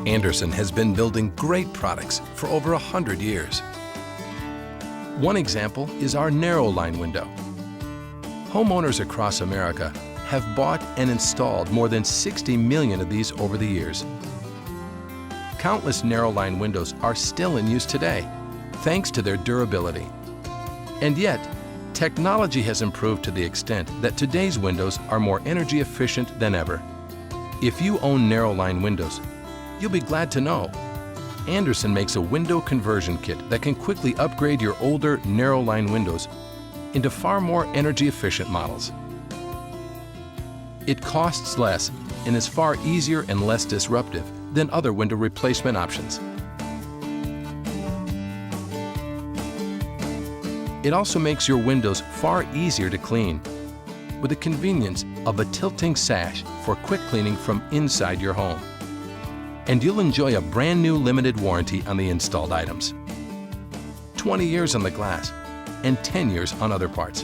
Andersen has been building great products for over 100 years. One example is our Narroline window. Homeowners across America have bought and installed more than 60 million of these over the years. Countless Narroline windows are still in use today, thanks to their durability. And yet, technology has improved to the extent that today's windows are more energy efficient than ever. If you own Narroline windows, you'll be glad to know Andersen makes a window conversion kit that can quickly upgrade your older Narroline windows into far more energy efficient models. It costs less and is far easier and less disruptive than other window replacement options. It also makes your windows far easier to clean with the convenience of a tilting sash for quick cleaning from inside your home. And you'll enjoy a brand new limited warranty on the installed items. 20 years on the glass and 10 years on other parts.